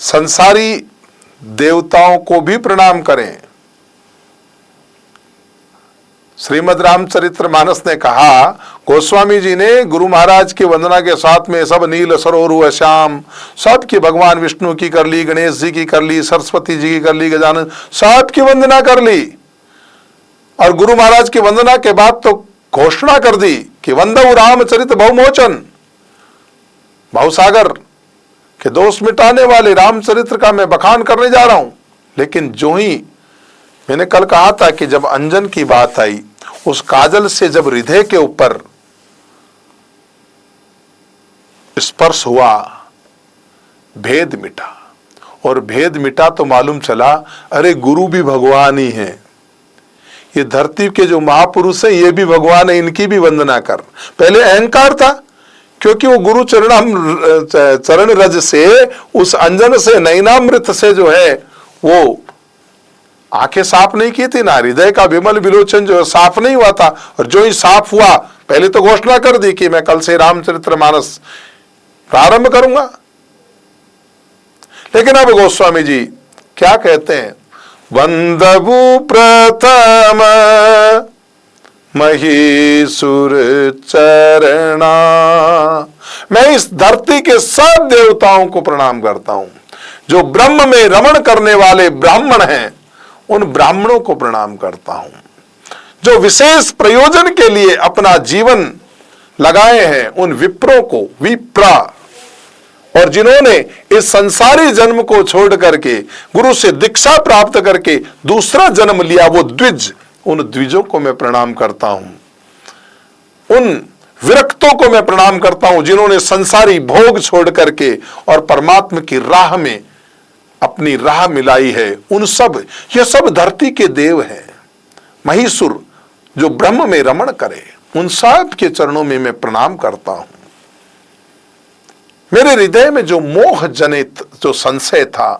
संसारी देवताओं को भी प्रणाम करें। श्रीमद् रामचरितमानस ने कहा, गोस्वामी जी ने गुरु महाराज की वंदना के साथ में सब नील सरोरु श्याम सबकी, भगवान विष्णु की कर ली, गणेश जी की कर ली, सरस्वती जी की कर ली, गजानन सबकी वंदना कर ली। और गुरु महाराज की वंदना के बाद तो घोषणा कर दी कि वंदऊ रामचरित बहुमोचन, भवसागर के दोष मिटाने वाले रामचरित्र का मैं बखान करने जा रहा हूं। लेकिन जो ही मैंने कल कहा था कि जब अंजन की बात आई, उस काजल से जब हृदय के ऊपर स्पर्श हुआ, भेद मिटा। और भेद मिटा तो मालूम चला, अरे गुरु भी भगवान ही है, ये धरती के जो महापुरुष हैं ये भी भगवान है, इनकी भी वंदना कर। पहले अहंकार था, क्योंकि वो गुरु चरण रज से, उस अंजन से, नैनामृत से जो है वो आंखें साफ नहीं की थी ना, हृदय का विमल विलोचन जो साफ नहीं हुआ था। और जो ही साफ हुआ, पहले तो घोषणा कर दी कि मैं कल से रामचरितमानस प्रारंभ करूंगा। लेकिन अब गोस्वामी जी क्या कहते हैं, वंदबु प्रथम महीसुर चरणा, मैं इस धरती के सब देवताओं को प्रणाम करता हूं। जो ब्रह्म में रमण करने वाले ब्राह्मण हैं, उन ब्राह्मणों को प्रणाम करता हूं। जो विशेष प्रयोजन के लिए अपना जीवन लगाए हैं, उन विप्रों को, विप्रा, और जिन्होंने इस संसारी जन्म को छोड़ करके गुरु से दीक्षा प्राप्त करके दूसरा जन्म लिया, वो द्विज, उन द्विजों को मैं प्रणाम करता हूं। उन विरक्तों को मैं प्रणाम करता हूं जिन्होंने संसारी भोग छोड़ करके और परमात्मा की राह में अपनी राह मिलाई है। उन सब, ये सब धरती के देव हैं। महीसुर जो ब्रह्म में रमण करे, उन सब के चरणों में मैं प्रणाम करता हूं। मेरे हृदय में जो मोह जनित जो संशय था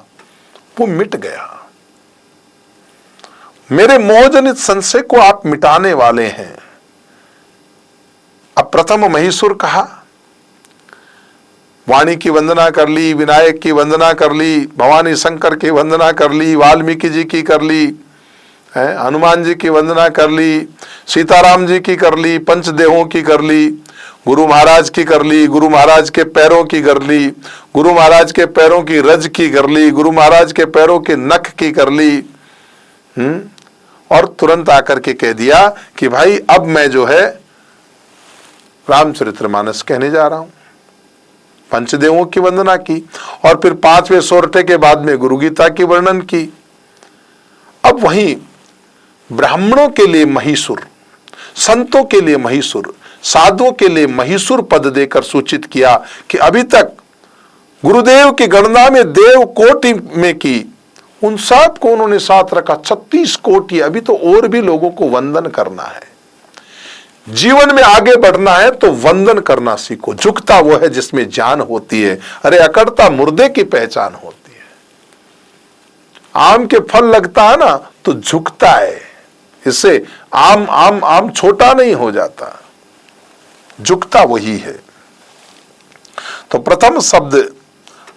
वो मिट गया। मेरे मोहजनित संशय को आप मिटाने वाले हैं। अब प्रथम महीसुर कहा, वाणी की वंदना कर ली, विनायक की वंदना कर ली, भवानी शंकर की वंदना कर ली, वाल्मीकि जी की कर ली, हनुमान जी की वंदना कर ली, सीताराम जी की कर ली, पंचदेहों की कर ली, गुरु महाराज की कर ली, गुरु महाराज के पैरों की कर ली, गुरु महाराज के पैरों की रज की कर ली, गुरु महाराज के पैरों के नख की कर ली। और तुरंत आकर के कह दिया कि भाई अब मैं जो है रामचरितमानस कहने जा रहा हूं। पंचदेवों की वंदना की और फिर 5वें सोरठे के बाद में गुरु गीता की वर्णन की। अब वहीं ब्राह्मणों के लिए महीसुर, संतों के लिए महीसुर, साधुओं के लिए महीसुर पद देकर सूचित किया कि अभी तक गुरुदेव की गणना में देव कोटि में की, उन सब को उन्होंने साथ रखा। 36 कोटि। अभी तो और भी लोगों को वंदन करना है। जीवन में आगे बढ़ना है तो वंदन करना सीखो। झुकता वो है जिसमें जान होती है। अरे अकड़ता मुर्दे की पहचान होती है। आम के फल लगता है ना तो झुकता है, इससे आम आम आम छोटा नहीं हो जाता, झुकता वही है। तो प्रथम शब्द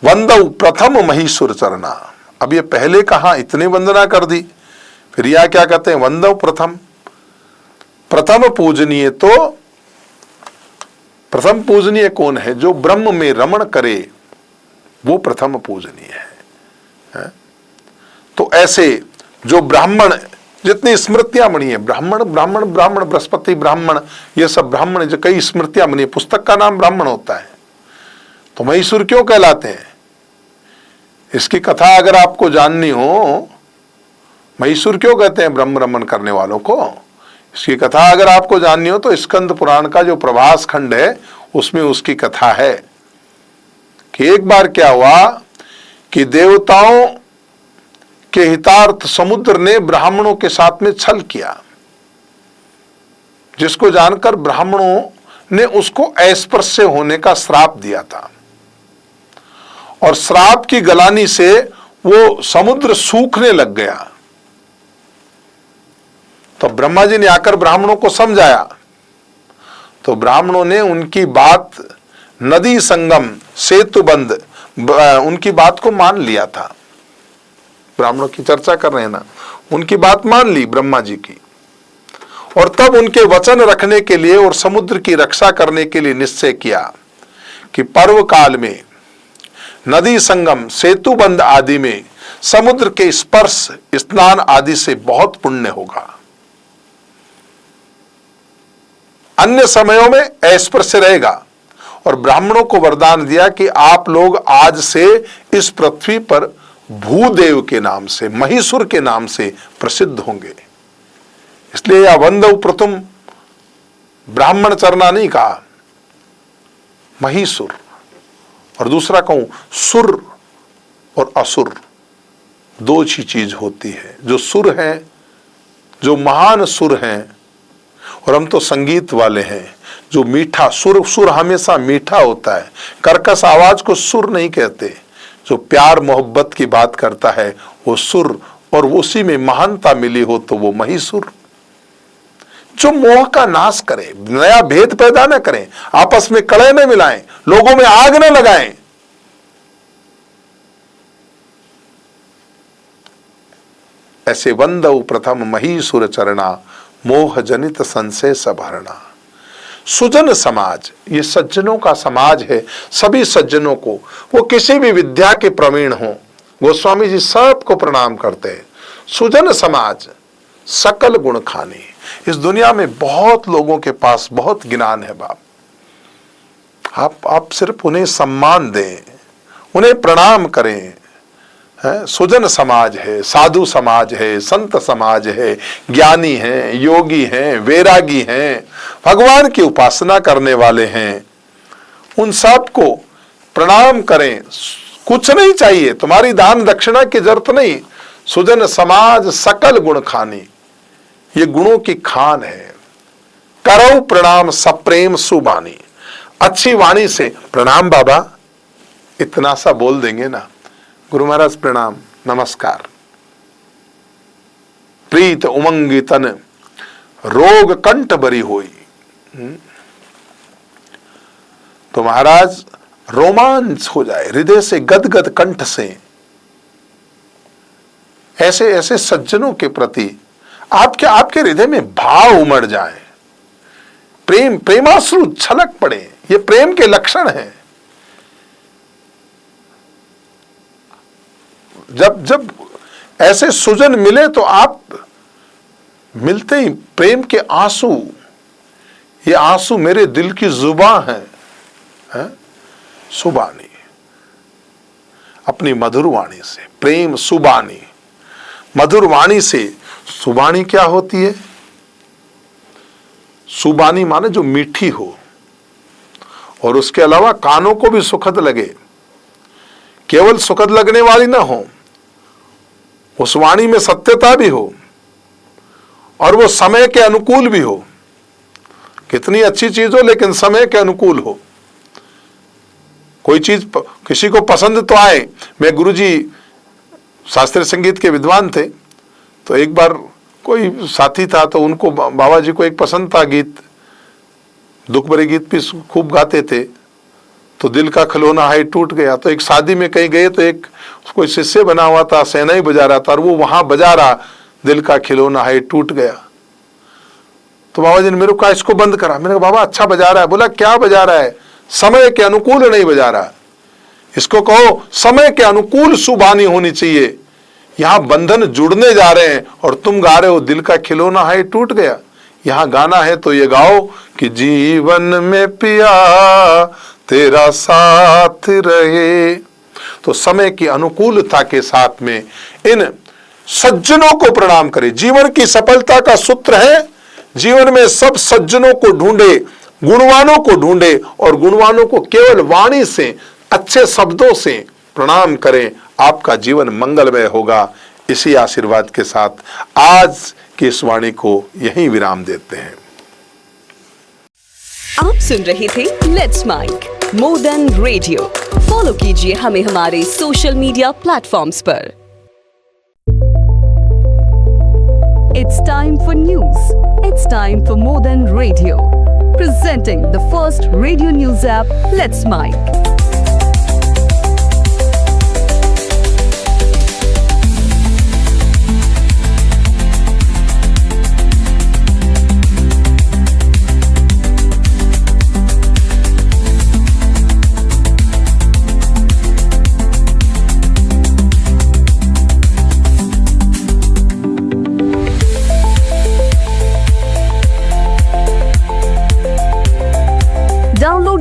वंदऊ प्रथम महीसुर चरणा। अब ये पहले कहा इतने वंदना कर दी, फिर यह क्या कहते हैं, वंदऊ प्रथम। प्रथम पूजनीय, तो प्रथम पूजनीय कौन है? जो ब्रह्म में रमण करे वो प्रथम पूजनीय है। तो ऐसे जो ब्राह्मण, जितनी स्मृतियां बनी है, ब्राह्मण ब्राह्मण ब्राह्मण, बृहस्पति ब्राह्मण, ये सब ब्राह्मण जो कई स्मृतियां बनी है, पुस्तक का नाम ब्राह्मण होता है। तो महीसुर क्यों कहलाते हैं? इसकी कथा अगर आपको जाननी हो, महीसुर क्यों कहते हैं ब्रह्म रमण करने वालों को, इसकी कथा अगर आपको जाननी हो तो स्कंद पुराण का जो प्रभास खंड है उसमें उसकी कथा है कि एक बार क्या हुआ कि देवताओं के हितार्थ समुद्र ने ब्राह्मणों के साथ में छल किया, जिसको जानकर ब्राह्मणों ने उसको अस्पृश्य होने का श्राप दिया था। और श्राप की गलानी से वो समुद्र सूखने लग गया। तो ब्रह्मा जी ने आकर ब्राह्मणों को समझाया, तो ब्राह्मणों ने उनकी बात नदी संगम, सेतुबंध, उनकी बात को मान लिया था। ब्राह्मणों की चर्चा कर रहे हैं ना, उनकी बात मान ली ब्रह्मा जी की, और तब उनके वचन रखने के लिए और समुद्र की रक्षा करने के लिए निश्चय किया कि पर्व काल में नदी संगम, सेतु बंध आदि में समुद्र के स्पर्श, स्नान आदि से बहुत पुण्य होगा। अन्य समयों में अस्पृश्य रहेगा। और ब्राह्मणों को वरदान दिया कि आप लोग आज से इस पृथ्वी पर भूदेव के नाम से, महिषुर के नाम से प्रसिद्ध होंगे। इसलिए या वंदव प्रथम ब्राह्मण चरना नहीं कहा, महिषुर। और दूसरा कहूं, सुर और असुर दो ही चीज होती है। जो सुर हैं, जो महान सुर हैं, और हम तो संगीत वाले हैं, जो मीठा सुर, सुर हमेशा मीठा होता है, कर्कश आवाज को सुर नहीं कहते। जो प्यार मोहब्बत की बात करता है वो सुर, और उसी में महानता मिली हो तो वो महिषुर। जो मोह का नाश करे, नया भेद पैदा न करें, आपस में कलह न मिलाएं, लोगों में आग न लगाएं, ऐसे वंदव प्रथम महिषुर चरणा, मोह जनित संशय सबहरणा। सुजन समाज, ये सज्जनों का समाज है। सभी सज्जनों को, वो किसी भी विद्या के प्रवीण हो, गोस्वामी जी सबको प्रणाम करते हैं। सुजन समाज सकल गुण खाने। इस दुनिया में बहुत लोगों के पास बहुत ज्ञान है बाप, आप सिर्फ उन्हें सम्मान दें, उन्हें प्रणाम करें। सुजन समाज है, साधु समाज है, संत समाज है, ज्ञानी हैं, योगी हैं, वैरागी हैं, भगवान की उपासना करने वाले हैं। उन सब को प्रणाम करें। कुछ नहीं चाहिए, तुम्हारी दान दक्षिणा की जरूरत नहीं। सुजन समाज सकल गुण खानी, ये गुणों की खान है। करो प्रणाम सप्रेम सुबानी, अच्छी वाणी से प्रणाम बाबा, इतना सा बोल देंगे ना, गुरु महाराज प्रणाम, नमस्कार। प्रीत उमंगी तन रोग कंठ बरी होई, तो महाराज रोमांच हो जाए हृदय से, गदगद कंठ से। ऐसे ऐसे सज्जनों के प्रति आपके हृदय में भाव उमड़ जाए, प्रेम, प्रेमाश्रु छलक पड़े। ये प्रेम के लक्षण हैं। जब ऐसे सुजन मिले तो आप मिलते ही प्रेम के आंसू, ये आंसू मेरे दिल की जुबान है, सुबानी, अपनी मधुर वाणी से प्रेम सुबानी, मधुर वाणी से। सुबानी क्या होती है? सुबानी माने जो मीठी हो, और उसके अलावा कानों को भी सुखद लगे। केवल सुखद लगने वाली ना हो, उस वाणी में सत्यता भी हो, और वो समय के अनुकूल भी हो। कितनी अच्छी चीज हो लेकिन समय के अनुकूल हो। कोई चीज किसी को पसंद तो आए। मैं गुरुजी शास्त्रीय संगीत के विद्वान थे, तो एक बार कोई साथी था, तो उनको, बाबा जी को एक पसंद था गीत, दुख भरे गीत भी खूब गाते थे। तो दिल का खिलौना है टूट गया। तो एक शादी में कहीं गए तो एक कोई शिष्य बना हुआ था, शहनाई बजा रहा था, और वो वहां बजा रहा, दिल का खिलौना है टूट गया। तो बाबा जी ने मेरे को कहा इसको बंद करा। मैंने कहा बाबा अच्छा बजा रहा है। बोला क्या बजा रहा है? समय के अनुकूल नहीं बजा रहा। इसको कहो समय के अनुकूल सुबानी होनी चाहिए। यहाँ बंधन जुड़ने जा रहे हैं और तुम गा रहे हो दिल का खिलौना है टूट गया। यहाँ गाना है तो ये गाओ कि जीवन में पिया तेरा साथ रहे। तो समय की अनुकूलता के साथ में इन सज्जनों को प्रणाम करें। जीवन की सफलता का सूत्र है, जीवन में सब सज्जनों को ढूंढे, गुणवानों को ढूंढे, और गुणवानों को केवल वाणी से, अच्छे शब्दों से प्रणाम करें। आपका जीवन मंगलमय होगा। इसी आशीर्वाद के साथ आज की इस वाणी को यहीं विराम देते हैं। आप सुन रहे थे let's mike more than radio. Follow कीजिए हमें हमारे सोशल मीडिया प्लेटफॉर्म्स पर। It's time for news. It's time for More Than Radio. Presenting the first radio news app, Let's Mic.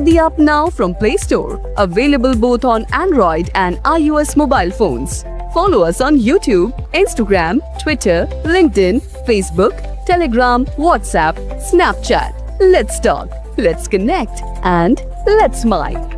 the app now from Play Store. Available both on Android and iOS mobile phones. Follow us on YouTube, Instagram, Twitter, LinkedIn, Facebook, Telegram, WhatsApp, Snapchat. Let's talk, let's connect, and let's smile.